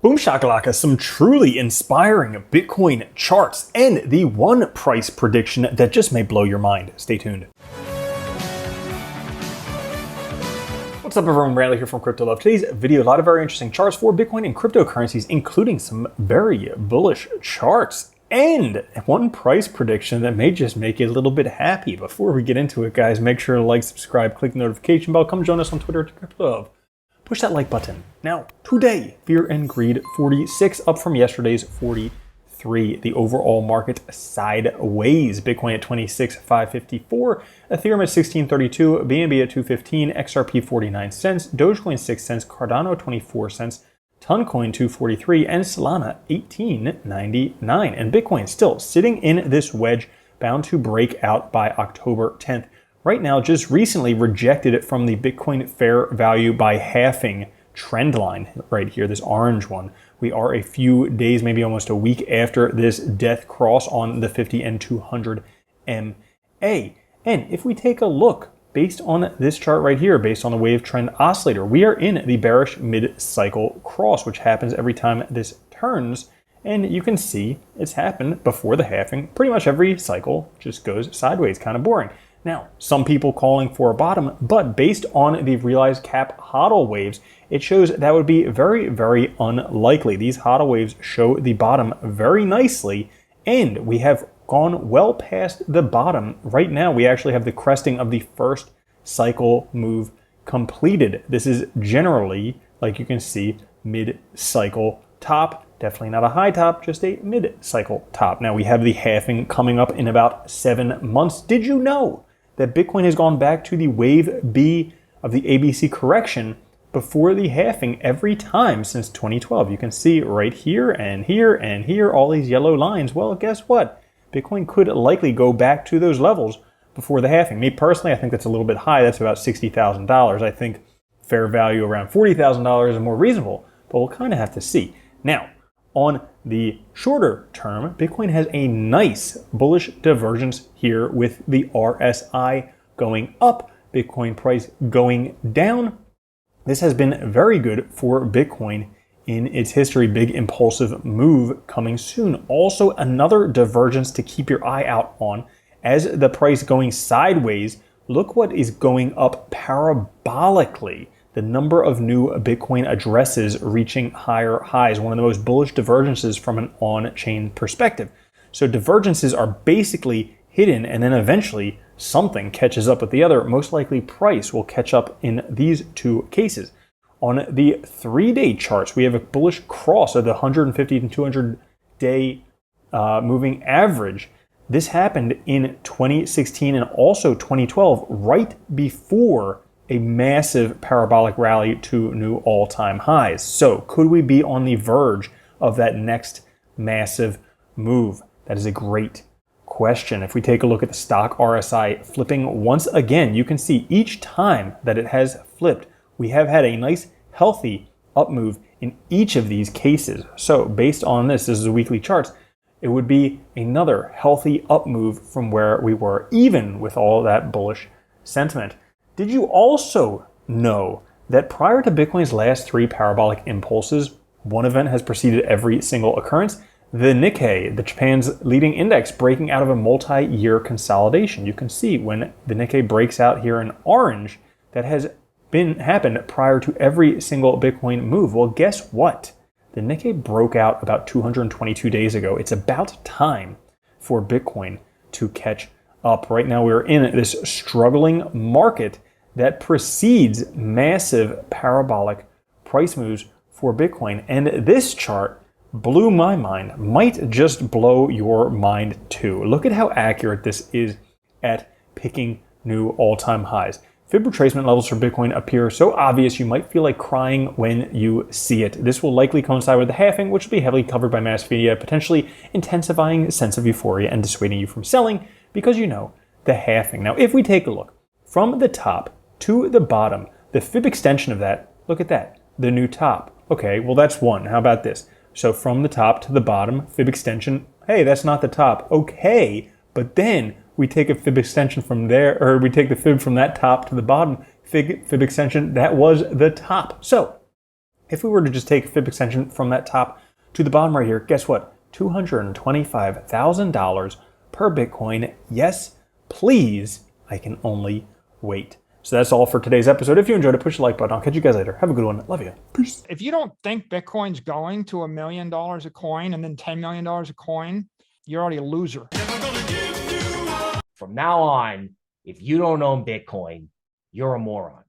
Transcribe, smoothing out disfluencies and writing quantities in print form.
Boom shakalaka, some truly inspiring Bitcoin charts and the one price prediction that just may blow your mind. Stay tuned. What's up everyone, Bradley here from Crypto Love. Today's video, a lot of very interesting charts for Bitcoin and cryptocurrencies, including some very bullish charts and one price prediction that may just make you a little bit happy. Before we get into it, guys, make sure to like, subscribe, click the notification bell, come join us on Twitter at Crypto Love. Push that like button. Now, today, Fear and Greed 46, up from yesterday's 43. The overall market sideways. Bitcoin at 26,554, Ethereum at 1632, BNB at 215, XRP 49 cents, Dogecoin 6 cents, Cardano 24 cents, Toncoin 243, and Solana 1899. And Bitcoin still sitting in this wedge, bound to break out by October 10th. Right now, just recently rejected it from the Bitcoin fair value by halving trend line right here, this orange one. We are a few days, maybe almost a week after this death cross on the 50 and 200 MA. And if we take a look based on this chart right here, based on the wave trend oscillator, we are in the bearish mid-cycle cross, which happens every time this turns. And you can see it's happened before the halving. Pretty much every cycle just goes sideways, kind of boring. Now, some people calling for a bottom, but based on the realized cap hodl waves, it shows that would be very, very unlikely. These hodl waves show the bottom very nicely, and we have gone well past the bottom. Right now, we actually have the cresting of the first cycle move completed. This is generally, like you can see, mid-cycle top. Definitely not a high top, just a mid-cycle top. Now, we have the halving coming up in about 7 months. Did you know that Bitcoin has gone back to the wave B of the ABC correction before the halving every time since 2012? You can see right here and here and here, all these yellow lines. Well, guess what? Bitcoin could likely go back to those levels before the halving. Me personally, I think that's a little bit high. That's about $60,000. I think fair value around $40,000 is more reasonable, but we'll kind of have to see. Now, on the shorter term, Bitcoin has a nice bullish divergence here with the RSI going up, Bitcoin price going down. This has been very good for Bitcoin in its history. Big impulsive move coming soon. Also, another divergence to keep your eye out on. As the price going sideways, look what is going up parabolically. The number of new Bitcoin addresses reaching higher highs, one of the most bullish divergences from an on-chain perspective. So divergences are basically hidden, and then eventually something catches up with the other. Most likely price will catch up in these two cases. On the 3-day charts, we have a bullish cross of the 150 and 200-day moving average. This happened in 2016 and also 2012, right before a massive parabolic rally to new all-time highs. So could we be on the verge of that next massive move? That is a great question. If we take a look at the stock RSI flipping once again, you can see each time that it has flipped, we have had a nice healthy up move in each of these cases. So based on this is the weekly charts, it would be another healthy up move from where we were, even with all that bullish sentiment. Did you also know that prior to Bitcoin's last 3 parabolic impulses, one event has preceded every single occurrence? The Nikkei, the Japan's leading index, breaking out of a multi-year consolidation. You can see when the Nikkei breaks out here in orange, that has happened prior to every single Bitcoin move. Well, guess what? The Nikkei broke out about 222 days ago. It's about time for Bitcoin to catch up. Right now, we're in this struggling market that precedes massive parabolic price moves for Bitcoin. And this chart blew my mind, might just blow your mind too. Look at how accurate this is at picking new all-time highs. Fib retracement levels for Bitcoin appear so obvious you might feel like crying when you see it. This will likely coincide with the halving, which will be heavily covered by mass media, potentially intensifying a sense of euphoria and dissuading you from selling because you know the halving. Now, if we take a look from the top to the bottom, the fib extension of that, look at that, the new top. Okay, well that's one. How about this? So from the top to the bottom, fib extension, hey, that's not the top. Okay, but then we take a fib extension from there, or we take the fib from that top to the bottom, fib extension, that was the top. So If we were to just take a fib extension from that top to the bottom right here, guess what? $225,000 per Bitcoin. Yes, please. I can only wait. So that's all for today's episode. If you enjoyed it, push the like button. I'll catch you guys later. Have a good one. Love you. Peace. If you don't think Bitcoin's going to $1 million a coin and then $10 million a coin, you're already a loser. From now on, if you don't own Bitcoin, you're a moron.